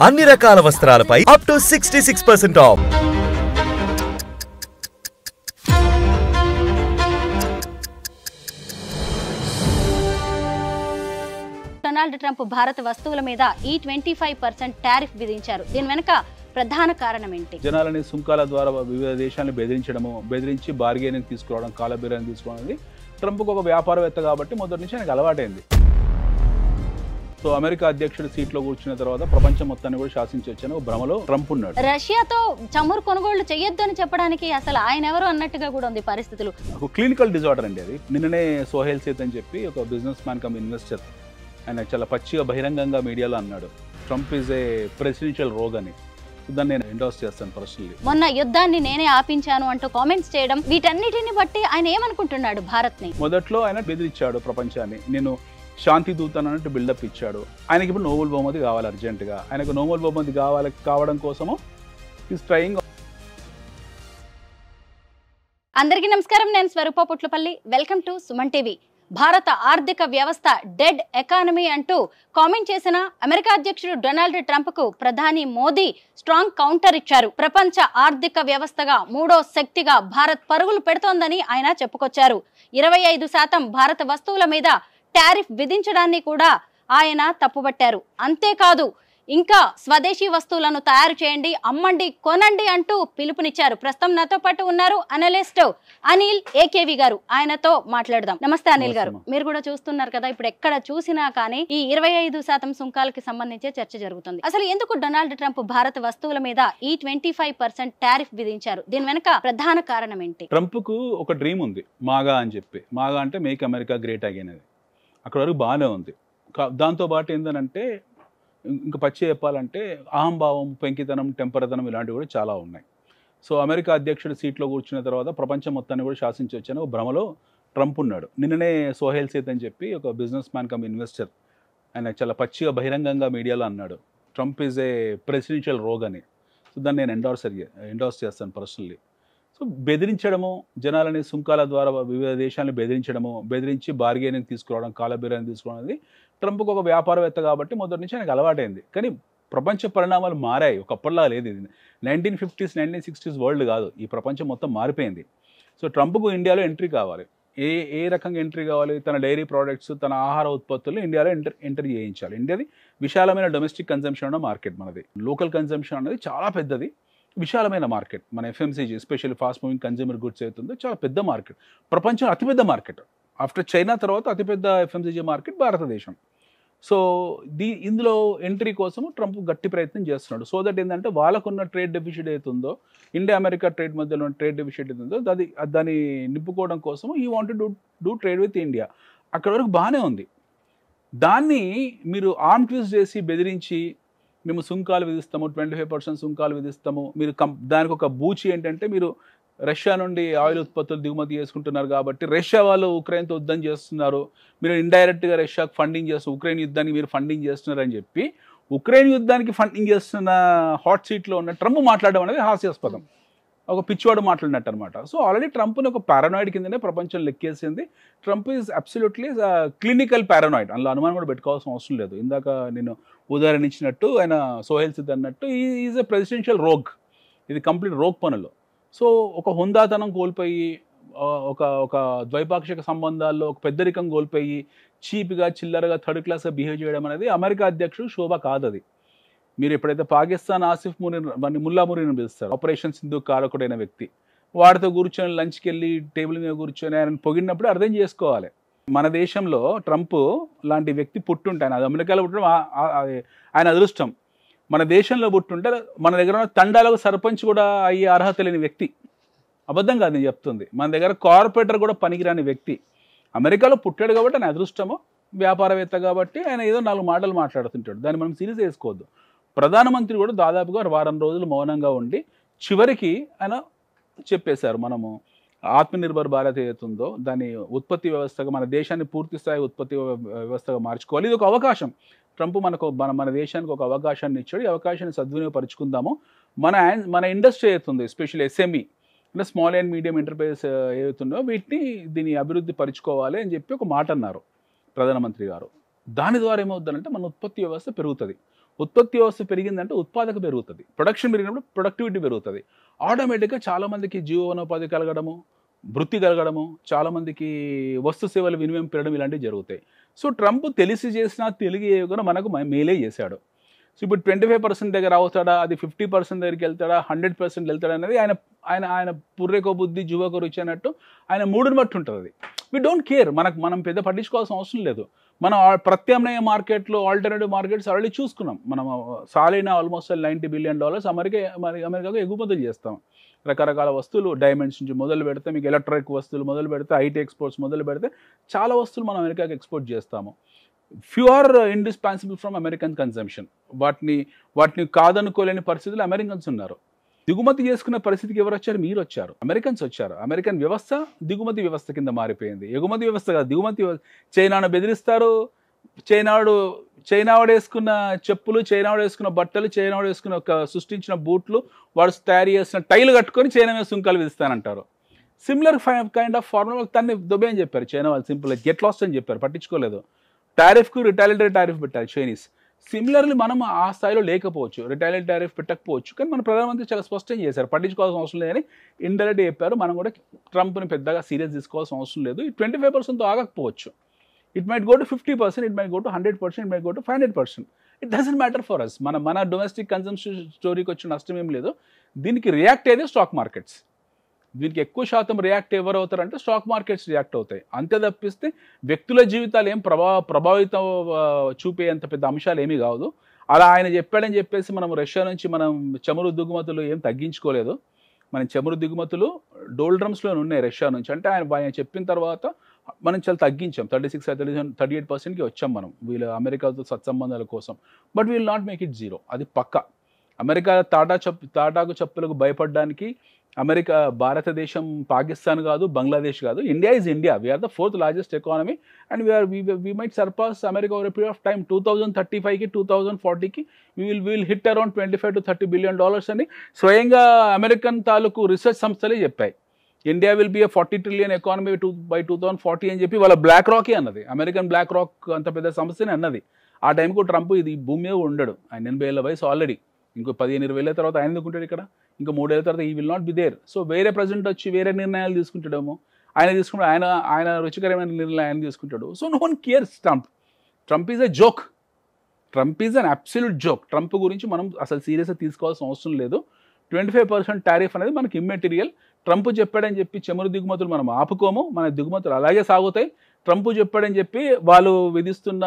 అన్ని రకాల వస్త్రాలపై up to 66% off. Donald Trump భారత వస్తువుల మీద ఈ 25% టారిఫ్ విధించారు. దీని వెనుక ప్రధాన కారణం ఏంటి? జనాలని సుంకాల ద్వారా వివిధ దేశాలను బెదిరించి బార్గెనింగ్ తీసుకురావడం, కాలబేరాన్ని తీసుకోవడం అనేది ట్రంప్కు ఒక వ్యాపారవేత్త కాబట్టి మొదటి నుంచి ఆయనకు అలవాటైంది. సో అమెరికా అధ్యక్షుడు సీట్లో కూర్చున్న తర్వాత ప్రపంచం మొత్తాన్ని కూడా శాసించొచ్చని ఒక భ్రమలో ట్రంప్ ఉన్నాడు. రష్యాతో చమురు కొనుగోళ్లు చేయొద్దు అని చెప్పడానికి అసలు ఆయన ఎవరు అన్నట్టుగా కూడా ఉంది పరిస్థితులు. ఒక క్లినికల్ డిజార్డర్ అండి అది. నిన్ననే సోహెల్ సేత్ అని చెప్పి ఒక బిజినెస్ మ్యాన్ కమ్ ఇన్వెస్టర్ ఆయన చాలా పచ్చిగా బహిరంగంగా మీడియాలో అన్నాడు, Trump is a presidential rogue అని. దాన్ని నేను ఎండోర్స్ చేస్తాను పర్సనల్లీ. మొన్న యుద్ధాన్ని నేనే ఆపించాను అంటూ కామెంట్స్ చేయడం, వీటన్నిటిని బట్టి ఆయన ఏమనుకుంటున్నాడు భారత్ ని? మొదట్లో ఆయన బెదిరించాడు ప్రపంచాన్ని, నేను శాంతి దూతను అన్నట్టు బిల్డప్ ఇచ్చాడు. ఆయనకి ఇప్పుడు నోబెల్ బహుమతి కావాలి అర్జెంటుగా. ఆయనకు నోబెల్ బహుమతి కావడం కోసము ఈస్ ట్రైయింగ్. అందరికీ నమస్కారం, నేను Swarupa Putlapalli. Welcome to Suman TV. భారత ఆర్థిక వ్యవస్థ డెడ్ ఎకానమీ అంటూ కామెంట్ చేసిన అమెరికా అధ్యక్షుడు డొనాల్డ్ ట్రంప్ కు ప్రధాని మోదీ స్ట్రాంగ్ కౌంటర్ ఇచ్చారు. ప్రపంచ ఆర్థిక వ్యవస్థగా మూడో శక్తిగా భారత్ పరుగులు పెడుతోందని ఆయన చెప్పుకొచ్చారు. 25% భారత వస్తువుల మీద టారిఫ్ విధించడాన్ని కూడా ఆయన తప్పుబట్టారు. అంతేకాదు, ఇంకా స్వదేశీ వస్తువులను తయారు చేయండి, అమ్మండి, కొనండి అంటూ పిలుపునిచ్చారు. ప్రస్తుతం నాతో పాటు ఉన్నారు అనలిస్ట్ అనిల్ ఏకేవి గారు. ఆయనతో మాట్లాడదాం. నమస్తే అనిల్ గారు. మీరు కూడా చూస్తున్నారు కదా, ఇప్పుడు ఎక్కడ చూసినా కానీ ఈ 25% సుంకాలకి సంబంధించే చర్చ జరుగుతుంది. అసలు ఎందుకు డొనాల్డ్ ట్రంప్ భారత వస్తువుల మీద ఈ 25% టారిఫ్ విధించారు? దీని వెనుక ప్రధాన కారణం ఏంటి? ట్రంప్ కు ఒక డ్రీమ్ ఉంది, మాగా అని చెప్పి. మాగా అంటే మేక్ అమెరికా గ్రేట్ అగైన్. అది అక్కడ వరకు బాగానే ఉంది. దాంతో పాటు ఏంటంటే ఇంకా పచ్చి చెప్పాలంటే అహంభావం, పెంకితనం, టెంపరతనం ఇలాంటివి కూడా చాలా ఉన్నాయి. సో అమెరికా అధ్యక్షుడు సీట్లో కూర్చున్న తర్వాత ప్రపంచం మొత్తాన్ని కూడా శాసించవచ్చని ఒక భ్రమలో ట్రంప్ ఉన్నాడు. నిన్ననే సోహెల్ సేత్ అని చెప్పి ఒక బిజినెస్ మ్యాన్ కమ్ ఇన్వెస్టర్ ఆయన చాలా పచ్చిగా బహిరంగంగా మీడియాలో అన్నాడు, Trump is a presidential rogue అని. సో దాన్ని నేను ఎండోర్స్ చేస్తాను పర్సనల్లీ. సో బెదిరించడము, జనాలని సుంకాల ద్వారా వివిధ దేశాలను బెదిరించి బార్గెనింగ్ తీసుకురావడం, కాలబేరాన్ని తీసుకోవడం అనేది ట్రంప్కు ఒక వ్యాపారవేత్త కాబట్టి మొదటి నుంచి ఆయనకు అలవాటైంది. కానీ ప్రపంచ పరిణామాలు మారాయి, ఒకప్పటిలా లేదు. ఇది 1950s 1960s వరల్డ్ కాదు, ఈ ప్రపంచం మొత్తం మారిపోయింది. సో ట్రంప్కు ఇండియాలో ఎంట్రీ కావాలి. ఏ రకంగా ఎంట్రీ కావాలి? తన డైరీ ప్రోడక్ట్స్, తన ఆహార ఉత్పత్తులు ఇండియాలో ఎంట్రీ చేయించాలి. ఇండియాది విశాలమైన డొమెస్టిక్ కన్జంప్షన్ ఉన్న మార్కెట్ మనది. లోకల్ కన్జంప్షన్ అనేది చాలా పెద్దది, విశాలమైన మార్కెట్. మన FMCG especially fast moving consumer goods అవుతుందో చాలా పెద్ద మార్కెట్, ప్రపంచం అతిపెద్ద మార్కెట్. ఆఫ్టర్ చైనా తర్వాత అతిపెద్ద ఎఫ్ఎంసీజీ మార్కెట్ భారతదేశం. సో ఇందులో ఎంట్రీ కోసం ట్రంప్ గట్టి ప్రయత్నం చేస్తున్నాడు. సో దట్ ఏంటంటే వాళ్ళకున్న ట్రేడ్ డెఫిసిట్ అవుతుందో, ఇండియా అమెరికా ట్రేడ్ మధ్యలో ట్రేడ్ డెఫిసిట్ అవుతుందో దాన్ని నింపుకోవడం కోసం ఈ want do trade with India. అక్కడ వరకు బాగానే ఉంది. దాన్ని మీరు ఆర్మ్ ట్విస్ట్ చేసి బెదిరించి మేము సుంకాలు విధిస్తాము, 25% సుంకాలు విధిస్తాము, మీరు దానికి ఒక బూచి ఏంటంటే మీరు రష్యా నుండి ఆయిల్ ఉత్పత్తులు దిగుమతి చేసుకుంటున్నారు కాబట్టి రష్యా వాళ్ళు ఉక్రెయిన్తో యుద్ధం చేస్తున్నారు, మీరు ఇండైరెక్ట్గా రష్యాకు ఫండింగ్ చేస్తున్నారు, ఉక్రెయిన్ యుద్ధానికి మీరు ఫండింగ్ చేస్తున్నారు అని చెప్పి ఉక్రెయిన్ యుద్ధానికి ఫండింగ్ చేస్తున్న హాట్ సీట్లో ఉన్న ట్రంప్ మాట్లాడడం అనేది హాస్యాస్పదం, ఒక పిచ్చివాడు మాట్లాడినట్టు అనమాట. సో ఆల్రెడీ ట్రంప్ని ఒక పారానాయిడ్ కిందనే ప్రపంచం లెక్కేసింది. Trump is absolutely clinical paranoid, అందులో అనుమానం కూడా పెట్టుకోవాల్సిన అవసరం లేదు. ఇందాక నేను ఉదాహరణ ఇచ్చినట్టు, ఆయన సోహెల్ సిద్ అన్నట్టు ఈజ్ ఎ ప్రెసిడెన్షియల్ రోగ్. ఇది కంప్లీట్ రోగ్ పనులు. సో ఒక హుందాతనం కోల్పోయి, ఒక ద్వైపాక్షిక సంబంధాల్లో ఒక పెద్దరికం కోల్పోయి చీప్గా, చిల్లరగా, థర్డ్ క్లాస్గా బిహేవ్ చేయడం అనేది అమెరికా అధ్యక్షుడు శోభ కాదు. అది మీరు ఎప్పుడైతే పాకిస్తాన్ ఆసిఫ్ ముల్లా మురీని పిలుస్తారు, ఆపరేషన్ సింధు కారకుడైన వ్యక్తి, వాడితో కూర్చొని లంచ్కి వెళ్ళి టేబుల్ మీద కూర్చొని ఆయన పొగిడినప్పుడు అర్థం చేసుకోవాలి. మన దేశంలో ట్రంప్ లాంటి వ్యక్తి పుట్టుంటే, ఆయన అమెరికాలో పుట్టడం ఆయన అదృష్టం. మన దేశంలో పుట్టుంటే మన దగ్గర ఉన్న తండాలకు సర్పంచ్ కూడా అయ్యే అర్హత లేని వ్యక్తి. అబద్ధం కాదు నేను చెప్తుంది. మన దగ్గర కార్పొరేటర్ కూడా పనికిరాని వ్యక్తి. అమెరికాలో పుట్టాడు కాబట్టి ఆయన అదృష్టము, వ్యాపారవేత్త కాబట్టి ఆయన ఏదో 4 మాటలు మాట్లాడుతుంటాడు. దాన్ని మనం సీరియస్ చేసుకోవద్దు. ప్రధానమంత్రి కూడా దాదాపుగా వారం రోజులు మౌనంగా ఉండి చివరికి ఆయన చెప్పేశారు, మనము ఆత్మనిర్భర్ భారత్ ఏదైతుందో దాని ఉత్పత్తి వ్యవస్థగా మన దేశాన్ని పూర్తి స్థాయి ఉత్పత్తి వ్యవస్థగా మార్చుకోవాలి. ఇది ఒక అవకాశం. ట్రంప్ మన దేశానికి ఒక అవకాశాన్ని ఇచ్చాడు. ఈ అవకాశాన్ని సద్వినియోగపరుచుకుందాము. మన ఇండస్ట్రీ అవుతుంది, ఎస్పెషల్లీ ఎస్ఎంఈ అంటే స్మాల్ అండ్ మీడియం ఎంటర్ప్రైజెస్ ఏవైతుందో దీన్ని అభివృద్ధి పరుచుకోవాలి అని చెప్పి ఒక మాట అన్నారు ప్రధానమంత్రి గారు. దాని ద్వారా ఏమవుతుందంటే మన ఉత్పత్తి వ్యవస్థ పెరుగుతుంది. ఉత్పత్తి వ్యవస్థ పెరిగిందంటే ఉత్పాదక పెరుగుతుంది, ప్రొడక్షన్ పెరిగినప్పుడు ప్రొడక్టివిటీ పెరుగుతుంది. ఆటోమేటిక్గా చాలామందికి జీవనోపాధి కలగడము, వృత్తి కలగడము, చాలామందికి వస్తు సేవల వినిమయం పెరగడం ఇలాంటివి జరుగుతాయి. సో ట్రంప్ తెలిసి చేసినా తెలియకుండా మనకు మేలే చేశాడు. సో ఇప్పుడు 25% దగ్గర అవుతాడా, అది 50% దగ్గరికి వెళ్తాడా, 100% వెళ్తాడా అనేది ఆయన ఆయన ఆయన పుర్రెకో బుద్ధి జువకో రుచి అన్నట్టు ఆయన మూడుని బట్టి ఉంటుంది. వి డోంట్ కేర్, మనం పెద్ద పట్టించుకోవాల్సిన అవసరం లేదు. మనం ప్రత్యామ్నాయ మార్కెట్లో ఆల్టర్నేటివ్ మార్కెట్స్ ఆల్రెడీ చూసుకున్నాం. మనం సాలిన ఆల్మోస్ట్ $90 బిలియన్ అమెరికాకు ఎగుమతులు చేస్తాం. రకరకాల వస్తువులు, డైమండ్స్ నుంచి మొదలు పెడితే మీకు ఎలక్ట్రిక్ వస్తువులు మొదలు పెడితే, ఐటీ ఎక్స్పోర్ట్స్ మొదలు పెడితే చాలా వస్తువులు మనం అమెరికాకి ఎక్స్పోర్ట్ చేస్తాము. Few are indispensable from American consumption. వాటిని కాదనుకోలేని పరిస్థితులు అమెరికన్స్ ఉన్నారు. దిగుమతి చేసుకునే పరిస్థితికి ఎవరు వచ్చారు? మీరు వచ్చారు, అమెరికన్స్ వచ్చారు. అమెరికన్ వ్యవస్థ దిగుమతి వ్యవస్థ కింద మారిపోయింది. ఎగుమతి వ్యవస్థ కాదు, దిగుమతి వ్యవస్థ. చైనాను బెదిరిస్తారు. చైనావాడు వేసుకున్న చెప్పులు, చైనావాడు వేసుకున్న బట్టలు, చైనావాడు వేసుకున్న సృష్టించిన బూట్లు, వాడు తయారు చేసిన టైలు కట్టుకొని చైనా మీద సుంకాలు విధిస్తానంటారు. సిమిలర్ కైండ్ ఆఫ్ ఫార్ములా తన్ని దొబ్బే అని చెప్పారు చైనా వాళ్ళు. సింపుల్గా గెట్ లాస్ట్ అని చెప్పారు, పట్టించుకోలేదు. టారిఫ్కు రిటాలిటరీ టారిఫ్ పెట్టారు చైనీస్. సిమిలర్లీ మనం ఆ స్థాయిలో లేకపోవచ్చు, రిటాలిటరీ టారిఫ్ పెట్టకపోవచ్చు, కానీ మన ప్రధానమంత్రి చాలా స్పష్టం చేశారు పట్టించుకోవాల్సిన అవసరం లేదని ఇండైరెక్ట్గా చెప్పారు. మనం కూడా ట్రంప్ని పెద్దగా సీరియస్ తీసుకోవాల్సిన అవసరం లేదు. ఈ 25%తో ఆగకపోవచ్చు. It might go to 50%, it might go to 100%, it might go to 500%. It doesn't matter for us. మన డొమెస్టిక్ కన్సంప్షన్ స్టోరీకి వచ్చిన నష్టం ఏం లేదు. దీనికి రియాక్ట్ అయ్యేది స్టాక్ మార్కెట్స్. దీనికి ఎక్కువ శాతం రియాక్ట్ ఎవరు అవుతారంటే స్టాక్ మార్కెట్స్ రియాక్ట్ అవుతాయి. అంతే తప్పిస్తే వ్యక్తుల జీవితాలు ఏం ప్రభావితం చూపేంత పెద్ద అంశాలు ఏమీ కాదు. అలా ఆయన చెప్పాడని చెప్పేసి మనం రష్యా నుంచి మనం చమురు దిగుమతులు ఏం తగ్గించుకోలేదు. మన చమురు దిగుమతులు డోల్డ్రమ్స్లో ఉన్నాయి రష్యా నుంచి. అంటే ఆయన చెప్పిన తర్వాత మనం చాలా తగ్గించాం, 38%కి వచ్చాం మనం వీళ్ళ అమెరికాతో సత్సంబంధాల కోసం. But we'll not make it zero, అది పక్క. అమెరికా తాటాకు చెప్పులకు భయపడడానికి భారతదేశం పాకిస్తాన్ కాదు, బంగ్లాదేశ్ కాదు. India is India. We are the 4th largest economy and we might surpass America over a period of time. 2035కి 2040కి will hit around $25 to $30 billion అని స్వయంగా అమెరికన్ తాలూకు రీసెర్చ్ సంస్థలే చెప్పాయి. India will be a 40 trillion economy by 2040 అని చెప్పి వాళ్ళ బ్లాక్ రాకే అన్నది. అమెరికన్ బ్లాక్ రాక్ అంత పెద్ద సమస్యనే అన్నది. ఆ టైంకు ట్రంప్ ఇది భూమి మీద ఉండడు. ఆయన 80 ఏళ్ళ వయసు ఆల్రెడీ. ఇంకో 15-20 ఏళ్ళ తర్వాత ఆయన ఎందుకుంటాడు ఇక్కడ? ఇంకా 3 ఏళ్ళ తర్వాత ఈ will not be there. So వేరే ప్రెసిడెంట్ వచ్చి వేరే నిర్ణయాలు తీసుకుంటాడేమో. ఆయన రుచికరమైన నిర్ణయాలు ఆయన తీసుకుంటాడు. So no one cares Trump is a joke. Trump is an absolute joke. Trump గురించి మనం అసలు సీరియస్గా తీసుకోవాల్సిన అవసరం లేదు. 25% టారిఫ్ అనేది మనకి ఇమ్మెటీరియల్. ట్రంప్ చెప్పాడని చెప్పి చమురు దిగుమతులు మనం ఆపుకోము, మన దిగుమతులు అలాగే సాగుతాయి. ట్రంప్ చెప్పాడని చెప్పి వాళ్ళు విధిస్తున్న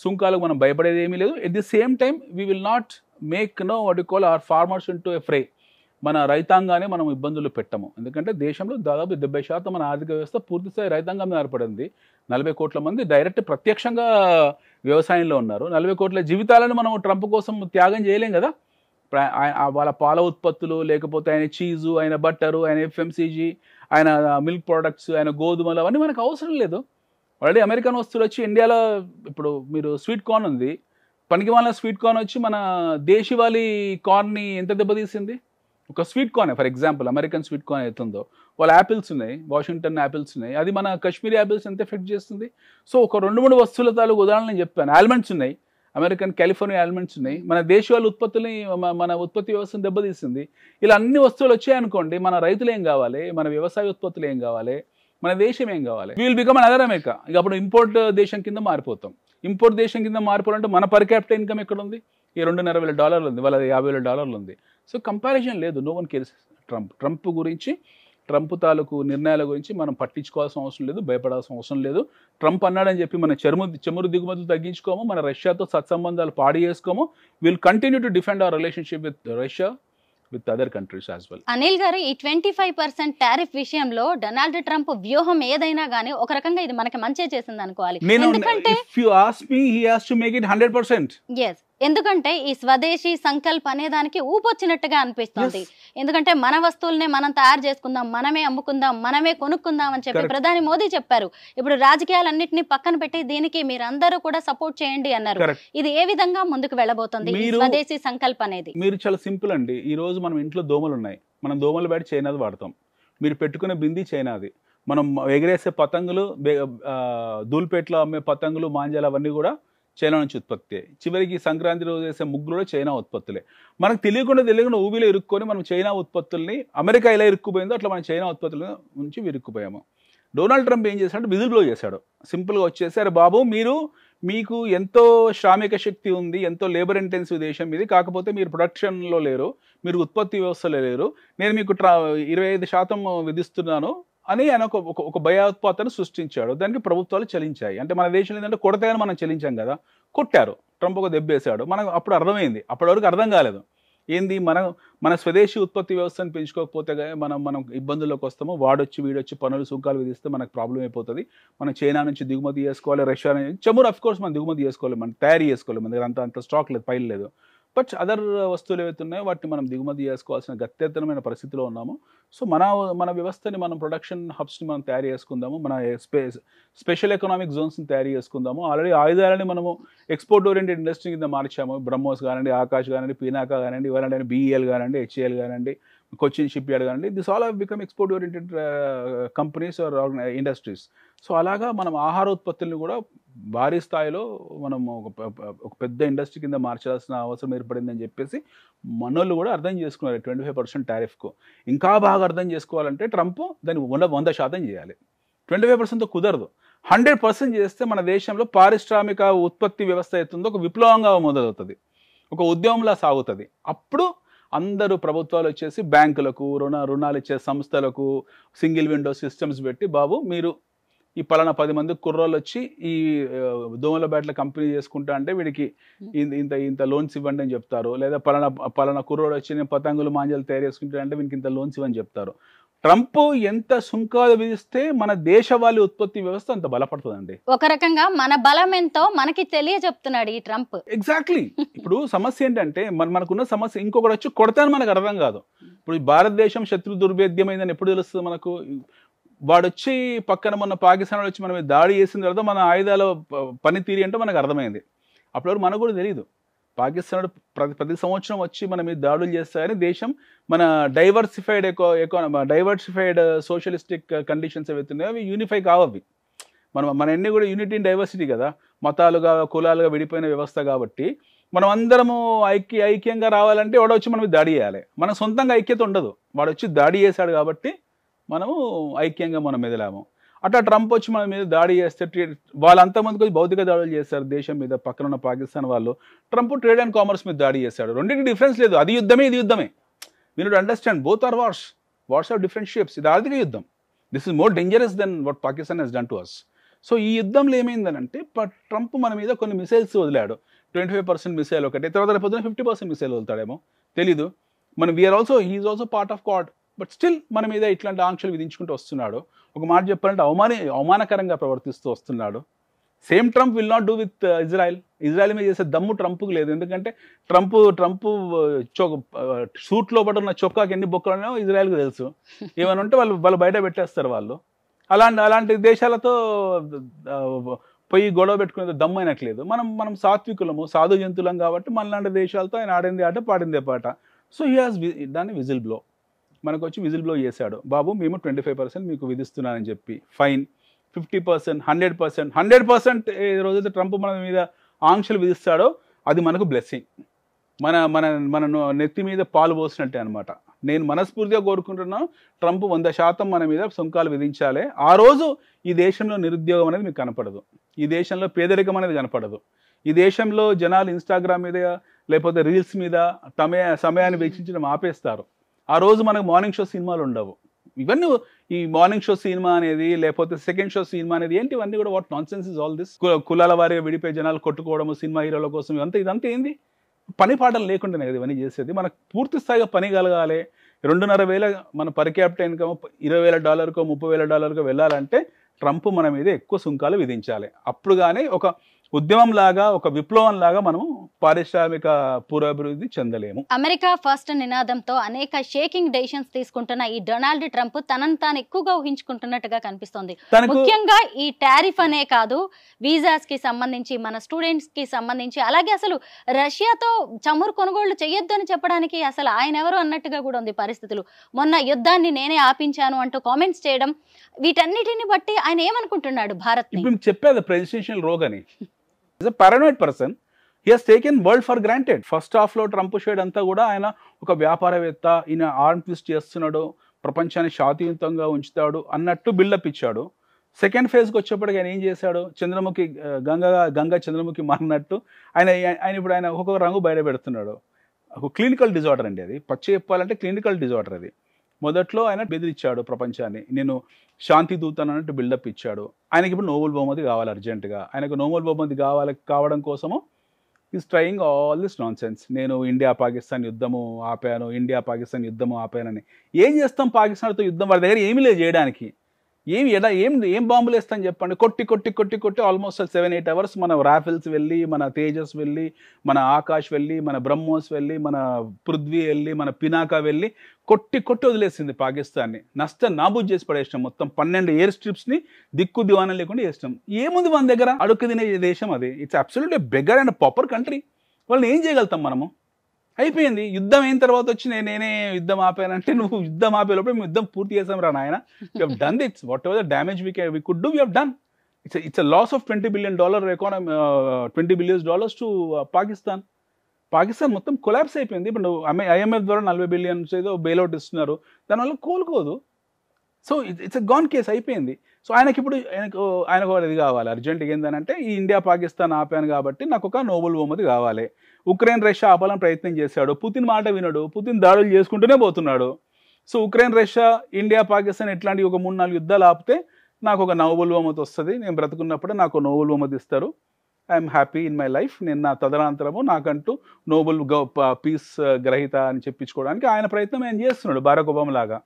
సుంకాలకు మనం భయపడేది ఏమీ లేదు. At the same time we will not make what you call hour farmers into a fry. మన రైతాంగానే మనం ఇబ్బందులు పెట్టము. ఎందుకంటే దేశంలో దాదాపు 70% మన ఆర్థిక వ్యవస్థ పూర్తిస్థాయి రైతాంగం మీద ఆధారపడింది. 40 కోట్ల మంది డైరెక్ట్ ప్రత్యక్షంగా వ్యవసాయంలో ఉన్నారు. 40 కోట్ల జీవితాలను మనం ట్రంప్ కోసం త్యాగం చేయలేం కదా. వాళ్ళ పాల ఉత్పత్తులు, లేకపోతే ఆయన చీజు, ఆయన బట్టరు, ఆయన FMCG, ఆయన మిల్క్ ప్రోడక్ట్స్, ఆయన గోధుమలు, అవన్నీ మనకు అవసరం లేదు. ఆల్రెడీ అమెరికన్ వస్తువులు వచ్చి ఇండియాలో ఇప్పుడు మీరు స్వీట్ కార్న్ ఉంది, పనికి వాళ్ళ స్వీట్ కార్న్ వచ్చి మన దేశీవాలి కార్న్ని ఎంత దెబ్బతీసింది? ఒక sweet corn for example, American sweet corn అవుతుందో, వాళ్ళ యాపిల్స్ ఉన్నాయి, వాషింగ్టన్ యాపిల్స్ ఉన్నాయి, అది మన కాశ్మీరీ యాపిల్స్ ఎంత ఎఫెక్ట్ చేస్తుంది? సో ఒక 2-3 వస్తువుల తాలూకు ఉదాహరణ నేను చెప్పాను. ఆల్మండ్స్ ఉన్నాయి, అమెరికన్ కాలిఫోర్నియా ఆల్మండ్స్ ఉన్నాయి. మన దేశీయాల ఉత్పత్తుల్ని, మన ఉత్పత్తి వ్యవస్థను దెబ్బతీసింది. ఇలా అన్ని వస్తువులు వచ్చాయనుకోండి, మన రైతులు ఏం కావాలి, మన వ్యవసాయ ఉత్పత్తులు ఏం కావాలి, మన దేశం ఏం కావాలి? Will become another America. ఇక అప్పుడు ఇంపోర్ట్ దేశం కింద మారిపోతాం. ఇంపోర్ట్ దేశం కింద మారిపోవాలంటే మన పర్ క్యాపిటల్ ఇన్కమ్ ఎక్కడ ఉంది? ఈ $2,500 ఉంది, వాళ్ళది $50,000 ఉంది. సో కంపారిజన్ లేదు. నో వన్ కేర్స్ ట్రంప్ గురించి, ట్రంప్ తాలూకు నిర్ణయాల గురించి మనం పట్టించుకోవాల్సిన అవసరం లేదు, భయపడాల్సిన అవసరం లేదు. ట్రంప్ అన్నాడని చెప్పి మన చమురు దిగుమతులు తగ్గించుకోము, మన రష్యాతో సత్సంబంధాలు పాడు చేసుకోము. Will continue to defend our relationship with Russia, with other countries as well. Anil గారు, ఈ 25% టారిఫ్ విషయంలో డొనాల్డ్ ట్రంప్ వ్యూహం ఏదైనా గానీ ఒక రకంగా ఇది మనకి మంచి చేసింది అనుకోవాలి. ఎందుకంటే if you ask me, he has to make it 100%. yes, ఎందుకంటే ఈ స్వదేశీ సంకల్ప అనే దానికి ఊపొచ్చినట్టుగా అనిపిస్తుంది. ఎందుకంటే మన వస్తువులనే మనం తయారు చేసుకుందాం, మనమే అమ్ముకుందాం, మనమే కొనుక్కుందాం అని చెప్పి ప్రధాని మోదీ చెప్పారు. ఇప్పుడు రాజకీయాలన్నింటినీ పక్కన పెట్టి దీనికి మీరందరూ కూడా సపోర్ట్ చేయండి అన్నారు. ఇది ఏ విధంగా ముందుకు వెళ్ళబోతుంది ఈ స్వదేశీ సంకల్ప అనేది? మీరు చాలా సింపుల్ అండి. ఈ రోజు మనం ఇంట్లో దోమలు ఉన్నాయి, మనం దోమలు బయట చైనాది వాడతాం. మీరు పెట్టుకునే బింది చైనాది, మనం ఎగిరేసే పతంగులు, దూల్పేటలో అమ్మే పతంగులు, మాంజాలు అవన్నీ కూడా చైనా నుంచి ఉత్పత్తి. చివరికి సంక్రాంతి రోజు వేసే ముగ్గులు కూడా చైనా ఉత్పత్తులే. మనకు తెలియకుండా ఊబిలో ఇరుక్కొని మనం చైనా ఉత్పత్తుల్ని, అమెరికా ఎలా ఇరుక్కుపోయిందో అట్లా మనం చైనా ఉత్పత్తుల నుంచి ఇరుక్కుపోయాము. డొనాల్డ్ ట్రంప్ ఏం చేశాడు, విజిల్ బ్లో చేశాడు. సింపుల్గా వచ్చేసి, అరే బాబు మీకు ఎంతో శ్రామిక శక్తి ఉంది, ఎంతో లేబర్ ఇంటెన్సివ్ దేశం ఇది, కాకపోతే మీరు ప్రొడక్షన్లో లేరు, మీరు ఉత్పత్తి వ్యవస్థలో లేరు, నేను మీకు 25% విధిస్తున్నాను అని ఆయన ఒక భయోత్పాతను సృష్టించాడు. దానికి ప్రభుత్వాలు చెల్లించాయి. అంటే మన దేశంలో ఏంటంటే కొడతాయని మనం చెల్లించాం కదా, కొట్టారు. ట్రంప్ ఒక దెబ్బేశాడు. మనకు అప్పుడు అర్థమైంది, అప్పటి వరకు అర్థం కాలేదు. ఏంది, మన స్వదేశీ ఉత్పత్తి వ్యవస్థను పెంచుకోకపోతే మనం ఇబ్బందుల్లోకి వస్తాము. వీడొచ్చి పనులు సుంకాలు విధిస్తే మనకు ప్రాబ్లం అయిపోతుంది. మనం చైనా నుంచి దిగుమతి చేసుకోవాలి, రష్యా నుంచి చమురు అఫ్ కోర్స్ మనం దిగుమతి చేసుకోవాలి, మనం తయారీ చేసుకోవాలి, మన దగ్గర అంత స్టాక్ లేదు, పైలు లేదు. బట్ అదర్ వస్తువులు ఏవైతే ఉన్నాయో వాటిని మనం దిగుమతి చేసుకోవాల్సిన గత్యతరమైన పరిస్థితిలో ఉన్నాము. సో మన వ్యవస్థని, మనం ప్రొడక్షన్ హబ్స్ని మనం తయారు చేసుకుందాము, మన స్పెషల్ ఎకనామిక్ జోన్స్ని తయారు చేసుకుందాము. ఆల్రెడీ ఆయుధాలని మనము ఎక్స్పోర్ట్ ఓరియంటెడ్ ఇండస్ట్రీ కింద మార్చాము. బ్రహ్మోస్ కానివ్వండి, ఆకాష్ కానివ్వండి, పీనాకా కానివ్వండి, ఇవన్నీ BEL కానివ్వండి, HAL కానివ్వండి, కొచ్చిన్ షిప్ యార్డ్ కానివ్వండి, this all have become export oriented companies or industries. So అలాగా మనం ఆహార ఉత్పత్తులను కూడా భారీ స్థాయిలో మనం ఒక పెద్ద ఇండస్ట్రీ కింద మార్చాల్సిన అవసరం ఏర్పడిందని చెప్పేసి మనోళ్ళు కూడా అర్థం చేసుకున్నారు 25% టారిఫ్కు. ఇంకా బాగా అర్థం చేసుకోవాలంటే ట్రంప్ దాన్ని 100% చేయాలి. 25%తో కుదరదు. 100% చేస్తే మన దేశంలో పారిశ్రామిక ఉత్పత్తి వ్యవస్థ అవుతుందో ఒక విప్లవంగా మొదలవుతుంది, ఒక ఉద్యమంలా సాగుతుంది. అప్పుడు అందరూ ప్రభుత్వాలు వచ్చేసి బ్యాంకులకు, రుణాలు ఇచ్చే సంస్థలకు సింగిల్ విండో సిస్టమ్స్ పెట్టి, బాబు మీరు ఈ పలానా 10 మంది కుర్రోళ్ళు వచ్చి ఈ దోమల బ్యాట్ల కంపెనీ చేసుకుంటా అంటే వీడికి ఇంత లోన్స్ ఇవ్వండి అని చెప్తారు. లేదా పలానా కుర్రోడు వచ్చి నేను పతంగులు, మాంజాలు తయారు చేసుకుంటా అంటే వీనికి ఇంత లోన్స్ ఇవ్వని చెప్తారు. ట్రంప్ ఎంత సుంకాలు విధిస్తే మన దేశవాళీ ఉత్పత్తి వ్యవస్థ అంత బలపడుతుందండి. ఒక రకంగా మన బలం ఎంతో మనకి తెలియజెప్తున్నాడు ఈ ట్రంప్. ఎగ్జాక్ట్లీ. ఇప్పుడు సమస్య ఏంటంటే మనకున్న సమస్య ఇంకొకటి వచ్చి కొడతాను మనకు అర్థం కాదు. ఇప్పుడు భారతదేశం శత్రు దుర్భేద్యమైందని ఎప్పుడు తెలుస్తుంది మనకు? వాడు వచ్చి పక్కన మొన్న పాకిస్తాన్ వచ్చి మన మీద దాడి చేసిన తర్వాత మన ఆయుధాల పనితీరి అంటే మనకు అర్థమైంది. అప్పటివరకు మనకు కూడా తెలియదు. పాకిస్తాన్ ప్రతి సంవత్సరం వచ్చి మన మీద దాడులు చేస్తారని దేశం మన డైవర్సిఫైడ్ సోషలిస్టిక్ కండిషన్స్ ఏవైతున్నాయో అవి యూనిఫై కావవి. మన అన్ని కూడా యూనిటీ ఇన్ డైవర్సిటీ కదా, మతాలుగా కులాలుగా విడిపోయిన వ్యవస్థ కాబట్టి మనం అందరము ఐక్యంగా రావాలంటే వాడు వచ్చి మన మీద దాడి చేయాలి. మన సొంతంగా ఐక్యత ఉండదు, వాడు వచ్చి దాడి చేశాడు కాబట్టి మనము ఐక్యంగా మనం మెదలాము. అట్లా ట్రంప్ వచ్చి మన మీద దాడి చేస్తే వాళ్ళంతమందికి వచ్చి భౌతిక దాడులు చేస్తారు దేశం మీద. పక్కన ఉన్న పాకిస్తాన్ వాళ్ళు ట్రంప్ ట్రేడ్ అండ్ కామర్స్ మీద దాడి చేశాడు. రెండింటికి డిఫరెన్స్ లేదు, అది యుద్ధమే ఇది యుద్ధమే. We need understand both our wars are different shapes. ఇది ఆర్థిక యుద్ధం. This is more dangerous than what Pakistan has done to us. So ఈ యుద్ధంలో ఏమైందనంటే ట్రంప్ మన మీద కొన్ని మిసైల్స్ వదిలాడు. 25% మిసైల్ ఒకటి, తర్వాత పొద్దున 50% మిసైల్ వదులుతాడేమో తెలీదు. He's also part of God. But still మన మీద ఇట్లాంటి ఆంక్షలు విధించుకుంటూ వస్తున్నాడు. ఒక మాట చెప్పాలంటే అవమానకరంగా ప్రవర్తిస్తూ వస్తున్నాడు. Same Trump will not do with Israel మీద చేసే దమ్ము ట్రంప్కి లేదు. ఎందుకంటే ట్రంప్ సూట్లో పడున్న చొక్కాకి ఎన్ని బొక్కలున్నాయో ఇజ్రాయెల్కి తెలుసు. ఏమైనా ఉంటే వాళ్ళు బయట పెట్టేస్తారు వాళ్ళు. అలాంటి దేశాలతో పోయి గొడవ పెట్టుకునే దమ్ము అయినట్లేదు. మనం సాత్వికులము, సాధు జంతువులం కాబట్టి మనలాంటి దేశాలతో ఆయన ఆడింది ఆట, పాడిందే పాట. సో హీ హాజ్ దాన్ని విజిల్ బ్లో, మనకు వచ్చి విజిల్ బ్లో చేశాడు. బాబు మేము 25% మీకు విధిస్తున్నానని చెప్పి ఫైన్ 50%, 100% ఏ రోజైతే ట్రంప్ మన మీద ఆంక్షలు విధిస్తాడో అది మనకు బ్లెస్సింగ్. మన నెత్తి మీద పాలు పోసినట్టే అనమాట. నేను మనస్ఫూర్తిగా కోరుకుంటున్నాను ట్రంప్ 100% మన మీద సుంకాలు విధించాలి. ఆ రోజు ఈ దేశంలో నిరుద్యోగం అనేది మీకు కనపడదు, ఈ దేశంలో పేదరికం అనేది కనపడదు, ఈ దేశంలో జనాలు ఇన్స్టాగ్రామ్ మీద లేకపోతే రీల్స్ మీద సమయాన్ని వెచ్చించడం ఆపేస్తారు. ఆ రోజు మనకు మార్నింగ్ షో సినిమాలు ఉండవు. ఇవన్నీ ఈ మార్నింగ్ షో సినిమా అనేది లేకపోతే సెకండ్ షో సినిమా అనేది ఏంటి, ఇవన్నీ కూడా what non sense is all this. కులాల వారిగా విడిపోయి జనాలు కొట్టుకోవడము సినిమా హీరోల కోసం, ఇదంతా ఏంది? పని పాటలు లేకుండానే కదా ఇవన్నీ చేసేది. మనకు పూర్తి స్థాయిగా పని కలగాలి. 2,500 మన పర్ క్యాపిటల్ ఇన్కమ్ $20,000 $30,000 వెళ్ళాలంటే ట్రంప్ మన మీద ఎక్కువ సుంకాలు విధించాలి. అప్పుడు కానీ ఒక ఉద్యమం లాగా, ఒక విప్లవం లాగా మనము పారిశ్రామిక పురోభివృద్ధి చెందలేము. అమెరికా ఫస్ట్ నినాదంతో అనేక షేకింగ్ డెసిషన్స్ తీసుకుంటున్న ఈ డొనాల్డ్ ట్రంప్ తనను తాను ఎక్కువగా ఊహించుకుంటున్నట్టుగా కనిపిస్తోంది. ముఖ్యంగా ఈ టారిఫ్ అనే కాదు, వీసాస్ కి సంబంధించి, మన స్టూడెంట్స్ కి సంబంధించి, అలాగే అసలు రష్యాతో చమురు కొనుగోళ్లు చేయొద్దు అని చెప్పడానికి అసలు ఆయన ఎవరు అన్నట్టుగా కూడా ఉంది పరిస్థితులు. మొన్న యుద్ధాన్ని నేనే ఆపించాను అంటూ కామెంట్స్ చేయడం, వీటన్నిటిని బట్టి ఆయన ఏమనుకుంటున్నాడు భారత్? చెప్పేది ప్రెసిడెన్షియల్ రోగ్ అని. Paranoid person. He has taken world for granted. First half లో ట్రంప్ షేడ్ అంతా కూడా ఆయన ఒక వ్యాపారవేత్త, ఈయన ఆర్మ్ ట్విస్ట్ చేస్తున్నాడు, ప్రపంచాన్ని శాంతియుతంగా ఉంచుతాడు అన్నట్టు బిల్డప్ ఇచ్చాడు. సెకండ్ ఫేజ్కి వచ్చేప్పటికి ఆయన ఏం చేశాడు, చంద్రముఖి గంగా చంద్రముఖి మారినట్టు ఆయన ఇప్పుడు ఆయన ఒక్కొక్క రంగు బయట పెడుతున్నాడు. ఒక క్లినికల్ డిజార్డర్ అండి అది, పచ్చి చెప్పాలంటే క్లినికల్ డిజార్డర్ అది. మొదట్లో ఆయన బెదిరించాడు ప్రపంచాన్ని, నేను శాంతి దూతను అన్నట్టు బిల్డప్ ఇచ్చాడు. ఆయనకి ఇప్పుడు నోబెల్ బహుమతి కావాలి అర్జెంటుగా. ఆయనకు నోబెల్ బహుమతి కావడం కోసము is trying all this non sense. నేను ఇండియా పాకిస్తాన్ యుద్ధము ఆపాను, ఇండియా పాకిస్తాన్ యుద్ధము ఆపానని. ఏం చేస్తాం పాకిస్తాన్తో యుద్ధం? వాళ్ళ దగ్గర ఏమీ లేదు చేయడానికి. ఏం బాంబులు వేస్తాను చెప్పండి? కొట్టి ఆల్మోస్ట్ 7-8 అవర్స్ మన రాఫెల్స్ వెళ్ళి, మన తేజస్ వెళ్ళి, మన ఆకాష్ వెళ్ళి, మన బ్రహ్మోస్ వెళ్ళి, మన పృథ్వీ వెళ్ళి, మన పినాకా వెళ్ళి కొట్టి వదిలేసింది పాకిస్తాన్ని. నాబూద్ చేసి పడేసినాం మొత్తం. 12 ఎయిర్ స్ట్రిప్స్ని దిక్కు దివానం లేకుండా వేసినాం. ఏముంది మన దగ్గర? అడుక్కు తినే దేశం అది. It's absolutely beggar and pauper country. వాళ్ళని ఏం చేయగలుగుతాం మనము? అయిపోయింది. యుద్ధం అయిన తర్వాత వచ్చి నేనే యుద్ధం ఆపానంటే, నువ్వు యుద్ధం ఆపేలోపు మేము యుద్ధం పూర్తి చేసాం రా నాయన. We have done this. Whatever the damage we could do, we have done. It's a loss of $20 billion economy, $20 billion to Pakistan. Pakistan మొత్తం కొలాప్స్ అయిపోయింది. ఇప్పుడు IMF ద్వారా 40 billion ఏదో బెయిల్అవుట్ ఇస్తున్నారు, దానివల్ల కోలుకోదు. So it's a gone case, అయిపోయింది. So ఆయనకు ఇది కావాలి అర్జెంట్గా. ఏంటంటే ఈ ఇండియా పాకిస్తాన్ ఆపాను కాబట్టి నాకు ఒక నోబెల్ బహుమతి కావాలి. ఉక్రెయిన్ రష్యా ఆపాలని ప్రయత్నం చేశాడు, పుతిన్ మాట వినడు, పుతిన్ దాడులు చేసుకుంటూనే పోతున్నాడు. So Ukraine Russia India Pakistan ఇట్లాంటి ఒక 3-4 యుద్ధాలు ఆపితే నాకు ఒక నోబెల్ బహుమతి వస్తుంది, నేను బ్రతుకున్నప్పుడే నాకు నోబెల్ బహుమతి ఇస్తారు, I'm happy in my life, నేను నా తదనంతరము నాకంటూ నోబెల్ పీస్ గ్రహీత అని చెప్పించుకోవడానికి ఆయన ప్రయత్నం ఆయన చేస్తున్నాడు, బారాక్ ఒబామా లాగా.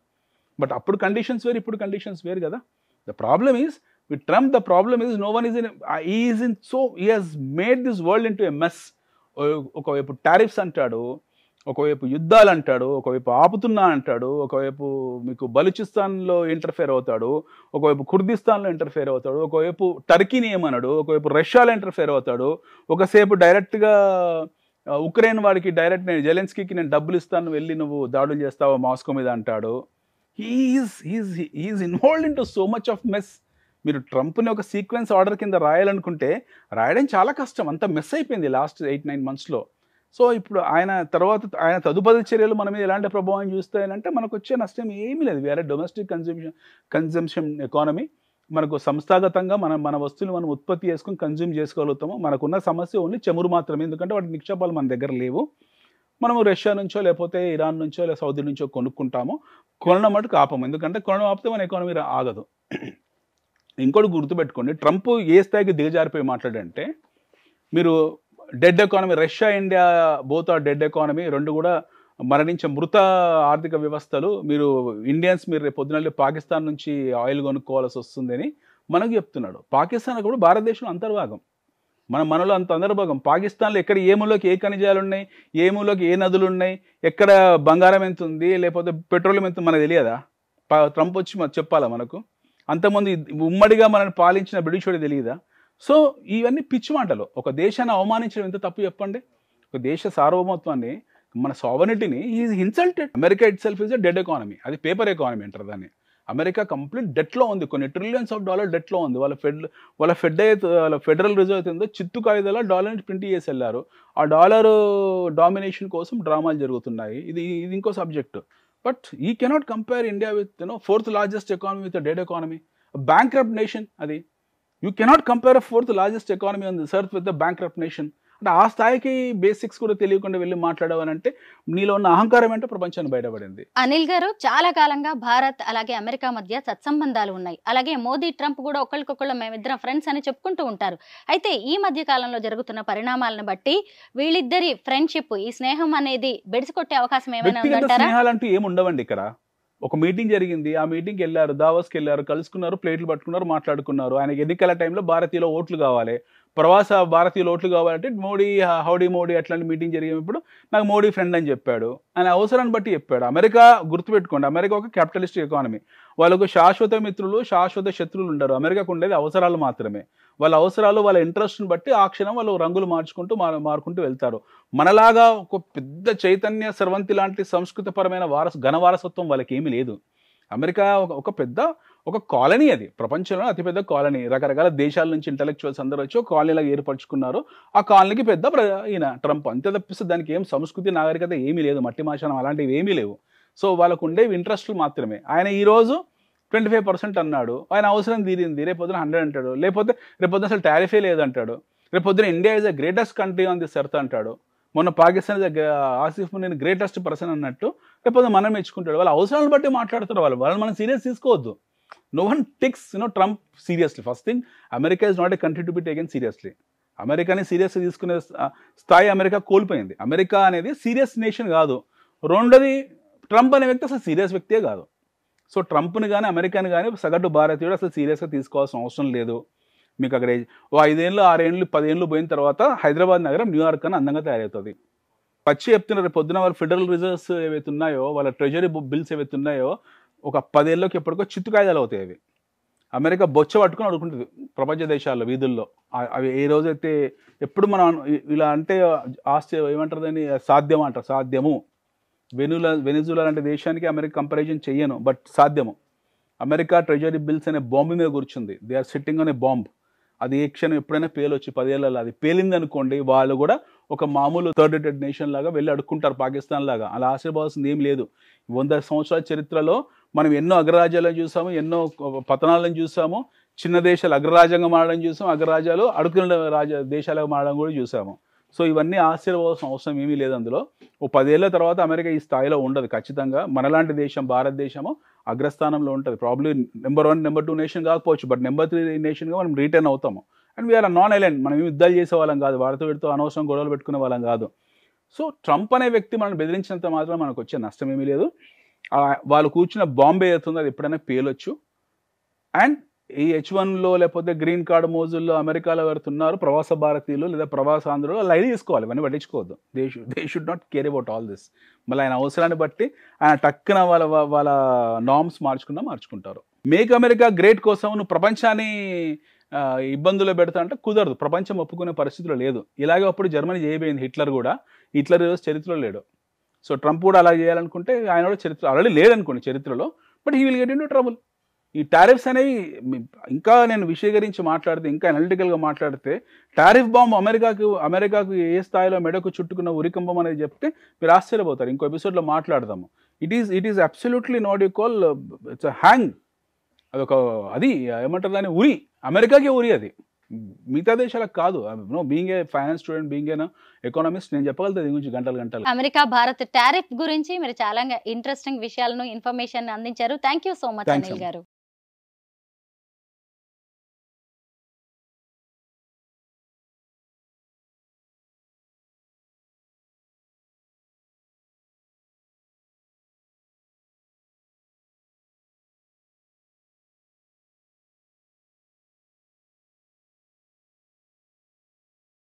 బట్ అప్పుడు కండిషన్స్ వేరు, ఇప్పుడు కండిషన్స్ వేరు కదా. The problem is with Trump, the problem is no one is in so he has made this world into a mess. ఒకవైపు టారిఫ్స్ అంటాడు, ఒకవైపు యుద్ధాలు అంటాడు, ఒకవైపు ఆపుతున్నా అంటాడు, ఒకవైపు మీకు బలూచిస్తాన్లో ఇంటర్ఫేర్ అవుతాడు, ఒకవైపు కుర్దిస్తాన్లో ఇంటర్ఫేర్ అవుతాడు, ఒకవైపు టర్కీని ఏమన్నాడు, ఒకవైపు రష్యాలో ఇంటర్ఫేర్ అవుతాడు, ఒకసేపు డైరెక్ట్గా ఉక్రెయిన్ వాడికి డైరెక్ట్ నేను జెలెన్స్కీకి నేను డబ్బులు ఇస్తాను, వెళ్ళి నువ్వు దాడులు చేస్తావా మాస్కో మీద అంటాడు. He's involved into so much of mess. మీరు ట్రంప్ని ఒక సీక్వెన్స్ ఆర్డర్ కింద రాయాలనుకుంటే రాయడం చాలా కష్టం, అంత మెస్ అయిపోయింది లాస్ట్ 8-9 monthsలో. సో ఇప్పుడు ఆయన తదుపరి చర్యలు మన మీద ఎలాంటి ప్రభావం చూస్తాయంటే మనకు వచ్చే నష్టం ఏమీ లేదు. వేరే డొమెస్టిక్ కన్జంప్షన్ ఎకానమీ, మనకు సంస్థాగతంగా మన వస్తువులు మనం ఉత్పత్తి చేసుకుని కన్జ్యూమ్ చేసుకోగలుగుతాము. మనకున్న సమస్య ఓన్లీ చమురు మాత్రమే, ఎందుకంటే వాటి నిక్షేపాలు మన దగ్గర లేవు. మనము రష్యా నుంచో లేకపోతే ఇరాన్ నుంచో లేదా సౌదీ నుంచో కొనుక్కుంటాము. కొనడం మటుకు ఆపము, ఎందుకంటే కొనడం ఆపితే మన ఎకానమీ ఆగదు. ఇంకోటి గుర్తుపెట్టుకోండి, ట్రంప్ ఏ స్థాయికి దిగజారిపోయి మాట్లాడంటే, మీరు dead economy, Russia India both are dead economy, రెండు కూడా మరణించే మృత ఆర్థిక వ్యవస్థలు. మీరు ఇండియన్స్ మీరు రేపు పొద్దున పాకిస్తాన్ నుంచి ఆయిల్ కొనుక్కోవాల్సి వస్తుందని మనకు చెప్తున్నాడు. పాకిస్తాన్ కూడా భారతదేశంలో అంతర్భాగం, మనలో అంత అంతర్భాగం. పాకిస్తాన్లో ఎక్కడ ఏ మూలకి ఏ ఖనిజాలు ఉన్నాయి, ఏ మూలకి ఏ నదులు ఉన్నాయి, ఎక్కడ బంగారం ఎంత ఉంది, లేకపోతే పెట్రోలియం ఎంత మనకు తెలియదా? ట్రంప్ వచ్చి చెప్పాలా మనకు? అంతమంది ఉమ్మడిగా మనల్ని పాలించిన బ్రిటిష్ తెలియదా? సో ఇవన్నీ పిచ్చి మాటలు. ఒక దేశాన్ని అవమానించడం ఎంత తప్పు చెప్పండి? ఒక దేశ సార్వభౌమత్వాన్ని, మన సావర్నిటీని is insulted. America itself is a dead economy, అది పేపర్ ఎకానమీ అంటారు దాన్ని. అమెరికా కంప్లీట్ డెట్లో ఉంది, కొన్ని $trillions డెట్లో ఉంది. వాళ్ళ ఫెడరల్ రిజర్వ్ అయితే ఉందో చిత్తు కాయిదాలో డాలర్ని ప్రింట్ చేసి వెళ్ళారు. ఆ డాలర్ డామినేషన్ కోసం డ్రామాలు జరుగుతున్నాయి. ఇది ఇంకో subject. But we cannot compare India with 4th largest economy with dead economy, bankrupt nation అది. You cannot compare 4th largest economy on this earth with the bankrupt nation. అంటే ఆ స్థాయికి బేసిక్స్ కూడా తెలియకుండా వెళ్ళి మాట్లాడవనంటే నీలో ఉన్న అహంకారం అంటే ప్రపంచాన్ని బయటపడింది. అనిల్ గారు, చాలా కాలంగా భారత్ అలాగే అమెరికా మధ్య సత్సంబంధాలు ఉన్నాయి. అలాగే మోదీ ట్రంప్ కూడా ఒకళ్ళకొకళ్ళు మేమిద్దరం ఫ్రెండ్స్ అని చెప్పుకుంటూ ఉంటారు. అయితే ఈ మధ్య కాలంలో జరుగుతున్న పరిణామాలను బట్టి వీళ్ళిద్దరి ఫ్రెండ్షిప్, ఈ స్నేహం అనేది బెడిసికొట్టే అవకాశం ఏమైనా ఉందంటారా? స్నేహాలంటూ ఏమి ఉండవండి. ఇక్కడ ఒక మీటింగ్ జరిగింది, ఆ మీటింగ్కి వెళ్ళారు, దావోస్కి వెళ్ళారు, కలుసుకున్నారు, ప్లేట్లు పట్టుకున్నారు, మాట్లాడుకున్నారు. ఆయనకి ఎన్నికల టైంలో భారతీయుల ఓట్లు కావాలి, ప్రవాస భారతీయులు ఓట్లు కావాలంటే మోడీ హౌడీ మోడీ అట్లాంటి మీటింగ్ జరిగినప్పుడు నాకు మోడీ ఫ్రెండ్ అని చెప్పాడు. ఆయన అవసరాన్ని బట్టి చెప్పాడు. అమెరికా గుర్తుపెట్టుకోండి, అమెరికా ఒక క్యాపిటలిస్ట్ ఎకానమీ. వాళ్ళకు శాశ్వత మిత్రులు శాశ్వత శత్రువులు ఉండరు. అమెరికాకు ఉండేది అవసరాలు మాత్రమే. వాళ్ళ అవసరాలు వాళ్ళ ఇంట్రెస్ట్ని బట్టి ఆ క్షణం వాళ్ళు రంగులు మారుకుంటూ వెళ్తారు. మనలాగా ఒక పెద్ద చైతన్య స్రవంతి లాంటి సంస్కృతపరమైన ఘన వారసత్వం వాళ్ళకి ఏమీ లేదు. అమెరికా ఒక కాలనీ, అది ప్రపంచంలో అతిపెద్ద కాలనీ. రకరకాల దేశాల నుంచి ఇంటలెక్చువల్స్ అందరూ వచ్చి ఒక కాలనీలాగా ఏర్పరచుకున్నారు. ఆ కాలనీకి పెద్ద ఈయన ట్రంప్, అంతే తప్పిస్తే దానికి ఏం సంస్కృతి నాగరికత ఏమీ లేదు, మట్టి మాశానం అలాంటివి ఏమీ లేవు. సో వాళ్ళకు ఉండేవి ఇంట్రెస్ట్లు మాత్రమే. ఆయన ఈరోజు 25% అన్నాడు, ఆయన అవసరం తీరింది. రేపొద్దున 100 అంటాడు, లేకపోతే రేపొద్దున అసలు టారిఫే లేదంటాడు. రేపొద్దున India is the greatest country on this earth అంటాడు. మొన్న పాకిస్తాన్ ఆసిఫ్ నేను గ్రేటెస్ట్ పర్సన్ అన్నట్టు రేపొద్దున మనం మెచ్చుకుంటాడు. వాళ్ళ అవసరాలను బట్టి మాట్లాడుతారు. వాళ్ళని మనం సీరియస్ తీసుకోవద్దు. No one takes Trump seriously. First thing, America is not a country to be taken seriously. అమెరికాని సీరియస్గా తీసుకునే స్థాయి అమెరికా కోల్పోయింది. అమెరికా అనేది సీరియస్ నేషన్ కాదు. రెండోది, ట్రంప్ అనే వ్యక్తి అసలు సీరియస్ వ్యక్తే కాదు. సో ట్రంప్ని కానీ అమెరికాని కానీ సగటు భారతీయుడు అసలు సీరియస్గా తీసుకోవాల్సిన అవసరం లేదు. మీకు అక్కడ 5 ఏళ్ళు 6 ఏళ్ళు 10 ఏళ్ళు పోయిన తర్వాత హైదరాబాద్ నగరం న్యూయార్క్ అని అందంగా తయారవుతుంది. పచ్చి చెప్తున్నారు, పొద్దున వాళ్ళ ఫెడరల్ రిజర్వ్స్ ఏవైతే ఉన్నాయో, వాళ్ళ ట్రెజరీ బిల్స్ ఏవైతే ఉన్నాయో, ఒక 10 ఏళ్ళకి ఎప్పటికో చిత్తు కాయిదాలు అవుతాయి. అవి అమెరికా బొచ్చ పట్టుకుని అడుగుంటుంది ప్రపంచ దేశాల్లో వీధుల్లో. అవి ఏ రోజైతే ఎప్పుడు మనం ఇలా అంటే ఏమంటారు దాన్ని, సాధ్యము అంటారు. సాధ్యము. వెనిజులా లాంటి దేశానికి అమెరికా కంపారిజన్ చెయ్యను, బట్ సాధ్యము. అమెరికా ట్రెజరీ బిల్స్ అనే బాంబు మీద కూర్చుంది. దే ఆర్ సిట్టింగ్ అనే బాంబ్. అది ఏ క్షణం ఎప్పుడైనా పేలొచ్చి 10 ఏళ్ళలో అది పేలింది అనుకోండి, వాళ్ళు కూడా ఒక మామూలు థర్డ్ రేటెడ్ నేషన్ లాగా వెళ్ళి అడుక్కుంటారు, పాకిస్తాన్ లాగా. అలా ఆశీర్వాల్సింది ఏం లేదు. 100 సంవత్సరాల చరిత్రలో మనం ఎన్నో అగ్రరాజ్యాలను చూసాము, ఎన్నో పతనాలను చూసాము. చిన్న దేశాలు అగ్రరాజ్యంగా మారడం చూసాము, అగ్రరాజ్యాలు అడుగుతున్న దేశాలుగా మారడం కూడా చూసాము. సో ఇవన్నీ ఆశ్చర్యపోవాల్సిన అవసరం ఏమీ లేదు. అందులో 10 ఏళ్ళ తర్వాత అమెరికా ఈ స్థాయిలో ఉండదు ఖచ్చితంగా. మనలాంటి దేశం, భారతదేశము అగ్రస్థానంలో ఉంటుంది. ప్రాబ్లీ నెంబర్ 1 నెంబర్ 2 నేషన్ కాకపోవచ్చు, బట్ నెంబర్ 3 నేషన్గా మనం రిటర్న్ అవుతాము. And we're non aligned. మనం యుద్ధాలు చేసే వాళ్ళం కాదు, వీటితో అనవసరం గొడవలు పెట్టుకునే వాళ్ళం కాదు. సో ట్రంప్ అనే వ్యక్తి మనం బెదిరించినంత మాత్రం మనకు వచ్చే నష్టం ఏమీ లేదు. వాళ్ళు కూర్చున్న బాంబే అవుతుంది, అది ఎప్పుడైనా పేలొచ్చు. అండ్ ఈ H1లో లేకపోతే గ్రీన్ కార్డు మోజుల్లో అమెరికాలో ఎవరుతున్నారు ప్రవాస భారతీయులు లేదా ప్రవాసాంధ్రులు, వాళ్ళు ఐడి తీసుకోవాలి, ఇవన్నీ పట్టించుకోవద్దు. They should not care about all this. మళ్ళీ ఆయన అవసరాన్ని బట్టి ఆయన టక్కున వాళ్ళ నార్మ్స్ మార్చుకుంటారు. మేక్ అమెరికా గ్రేట్ కోసం నువ్వు ప్రపంచాన్ని ఇబ్బందులు పెడతా అంటే కుదరదు. ప్రపంచం ఒప్పుకునే పరిస్థితిలో లేదు. ఇలాగే అప్పుడు జర్మనీ చేయబోయింది. హిట్లర్ ఈరోజు చరిత్రలో లేడు. సో ట్రంప్ కూడా అలా చేయాలనుకుంటే ఆయన కూడా చరిత్ర ఆల్రెడీ లేదనుకోండి చరిత్రలో, but he will get in to trouble. ఈ టారిఫ్స్ అనేవి ఇంకా నేను విషయీకరించి మాట్లాడితే, ఇంకా అనలిటికల్గా మాట్లాడితే, టారిఫ్ బాంబ్ అమెరికాకు ఏ స్థాయిలో మెడకు చుట్టుకున్న ఉరికంబం అనేది చెప్తే మీరు ఆశ్చర్యపోతారు. ఇంకో ఎపిసోడ్లో మాట్లాడదాము. It is absolutely not you call, it's hang. అదొక అది ఏమంటారు దాన్ని, ఉరి. అమెరికాకే ఉరి అది, మిగతా దేశాలకు కాదు. Being a finance student, being a economist, నేను చెప్పగలుగుతా దీని గురించి గంటలు. అమెరికా భారత్ టారిఫ్ గురించి మీరు చాలా ఇంట్రెస్టింగ్ విషయాలను, ఇన్ఫర్మేషన్ అందించారు. Thank you so much Anil గారు.